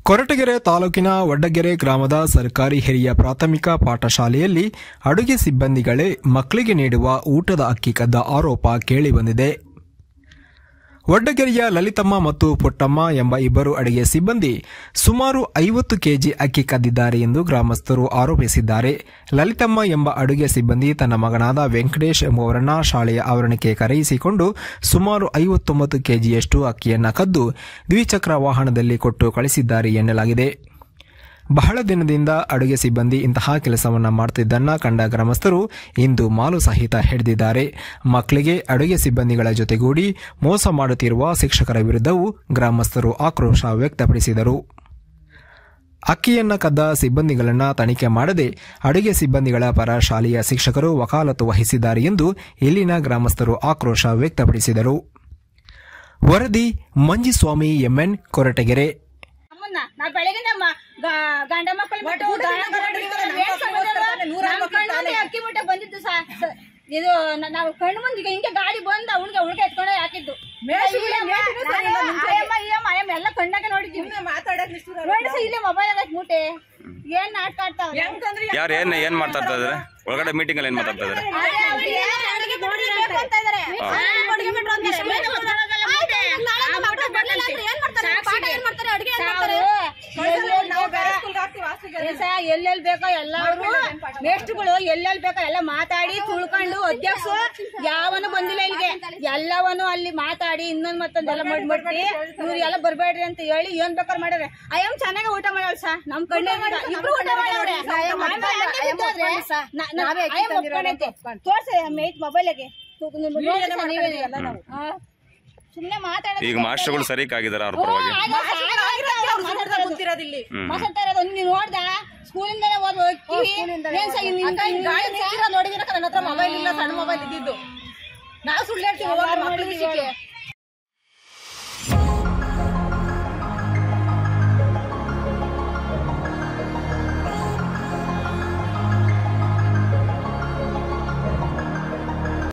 ಕೊರಟಗೆರೆ ತಾಲೂಕಿನ ವಡ್ಡಗೆರೆ ಗ್ರಾಮದ ಸರ್ಕಾರಿ ಹಿರಿಯ ಪ್ರಾಥಮಿಕ ಪಾಠಶಾಲೆಯಲ್ಲಿ ಅಡುಗೆ ಸಿಬ್ಬಂದಿಗಳೇ ಮಕ್ಕಳಿಗೆ ನೀಡುವ ಊಟದ ಅಕ್ಕಿ ಕದ್ದ ಆರೋಪ ಕೇಳಿಬಂದಿದೆ. ವಡ್ಡಗೆರೆಯ ಲಲಿತಮ್ಮ ಮತ್ತು ಪುಟ್ಟಮ್ಮ ಎಂಬ ಇಬ್ಬರು ಅಡುಗೆ ಸಿಬ್ಬಂದಿ ಸುಮಾರು 50 ಕೆಜಿ ಅಕ್ಕಿ ಕದ್ದಿದ್ದಾರೆ ಎಂದು ಗ್ರಾಮಸ್ಥರು ಆರೋಪಿಸಿದ್ದಾರೆ. ಲಲಿತಮ್ಮ ಎಂಬ ಅಡುಗೆ ಸಿಬ್ಬಂದಿ ತನ್ನ ಮಗನಾದ ವೆಂಕಟೇಶ್ ಎಂಬುವರನ್ನ ಶಾಲೆಯ ಆವರಣಕ್ಕೆ ಕರೆಯಿಸಿಕೊಂಡು ಸುಮಾರು 59 ಕೆಜಿಯಷ್ಟು ಅಕ್ಕಿಯನ್ನು ಕದ್ದು ದ್ವಿಚಕ್ರ ವಾಹನದಲ್ಲಿ ಕೊಟ್ಟು ಕಳಿಸಿದ್ದಾರೆ ಎನ್ನಲಾಗಿದೆ. ಬಹಳ ದಿನದಿಂದ ಅಡುಗೆ ಸಿಬ್ಬಂದಿ ಇಂತಹ ಕೆಲಸವನ್ನ ಮಾಡುತ್ತಿದ್ದನ್ನ ಕಂಡ ಗ್ರಾಮಸ್ಥರು ಇಂದು ಮಾಲು ಸಹಿತ ಹಿಡಿದಿದ್ದಾರೆ. ಮಕ್ಕಳಿಗೆ ಅಡುಗೆ ಸಿಬ್ಬಂದಿಗಳ ಜೊತೆಗೂಡಿ ಮೋಸ ಮಾಡುತ್ತಿರುವ ಶಿಕ್ಷಕರ ವಿರುದ್ಧವೂ ಗ್ರಾಮಸ್ಥರು ಆಕ್ರೋಶ ವ್ಯಕ್ತಪಡಿಸಿದರು. ಅಕ್ಕಿಯನ್ನ ಕದ್ದ ಸಿಬ್ಬಂದಿಗಳನ್ನು ತನಿಖೆ ಮಾಡದೆ ಅಡುಗೆ ಸಿಬ್ಬಂದಿಗಳ ಪರ ಶಾಲೆಯ ಶಿಕ್ಷಕರು ವಕಾಲತ್ತು ವಹಿಸಿದ್ದಾರೆ ಎಂದು ಇಲ್ಲಿನ ಗ್ರಾಮಸ್ಥರು ಆಕ್ರೋಶ ವ್ಯಕ್ತಪಡಿಸಿದರು. ವರದಿ ಮಂಜಿಸ್ವಾಮಿ ಎಂಎನ್, ಕೊರಟಗೆರೆ. ಗಂಡ ಮಕ್ಕಳು ಅಕ್ಕಿ ಮುಟ್ಟ ಬಂದಿದ್ದು ಇದು ನಾವು ಕಣ್ಣು ಮುಂದಿಗೆ ಹಿಂಗೆ ಗಾಡಿ ಬಂದ ಅವ್ನಿಗೆ ಉಳ್ಕೆ ಎತ್ಕೊಂಡೆ ಹಾಕಿದ್ದು ಎಲ್ಲ ಕಣ್ಣಾಗೆ ನೋಡಿದ್ವಿ. ಇಲ್ಲೇ ಮೊಬೈಲ್ ಆಗೈತೆ ಮೂಟೆ ಏನ್ ನಾಟಕ ಆಡ್ತಾವ್ರೆ. ಯಾರು ಏನ್ ಮಾತಾಡ್ತಾ ಇದಾರೆ ಒಳಗಡೆ ಮೀಟಿಂಗ್ ಅಲ್ಲಿ ಏನ್ ಮಾತಾಡ್ತಾ ಇದಾರೆ? ಎಲ್ಲೆಲ್ಲಿ ಬೇಕೋ ಎಲ್ಲಾರು ಮೇಷ್ಟ್ರುಗಳು ಎಲ್ಲೆಲ್ಲಿ ಬೇಕೋ ಎಲ್ಲ ಮಾತಾಡಿ ತುಳ್ಕೊಂಡು ಅಧ್ಯಕ್ಷ ಯಾವನು ಬಂದಿಲ್ಲ ಇಲ್ಲಿಗೆ ಎಲ್ಲವನು ಅಲ್ಲಿ ಮಾತಾಡಿ ಇನ್ನೊಂದ್ ಮತ್ತೊಂದೆಲ್ಲ ಮಾಡ್ಬಿಟ್ಟು ಇವ್ರು ಎಲ್ಲ ಬರ್ಬೇಡ್ರಿ ಅಂತ ಹೇಳಿ ಏನ್ ಬೇಕಾದ್ರೆ ಮಾಡ್ಯಾರ. ಅಯ್ಯಮ್ ಚೆನ್ನಾಗಿ ಊಟ ಮಾಡಲ್ ಸಾ ನಮ್ ಕಣ್ಣೆ ಇಬ್ರು ಊಟ ಮಾಡ್ಯಾವ್ರೆ. ತೋರ್ಸ ಮೊಬೈಲ್ಗೆ ಸುಮ್ನೆ ಮಾತಾಡ. ಈಗ ಮಾಸ್ಟರ್ಗಳು ಸರಿಯಾಗಿದ್ದಾರೆ ಅವ್ರ ಪರವಾಗಿ ಮಾತಾಡ್ತಾ ಇರೋದು ನೀನ್ ನೋಡ್ದ ಸ್ಕೂಲಿಂದ ನೋಡಿದಿರ ನನ್ನ ಹತ್ರ ಮೊಬೈಲ್ ಇಲ್ಲ, ಸಣ್ಣ ಮೊಬೈಲ್ ಇದ್ದಿದ್ದು. ನಾವು ಸುಳ್ಳು ಹೇಳ್ತೀವಿ.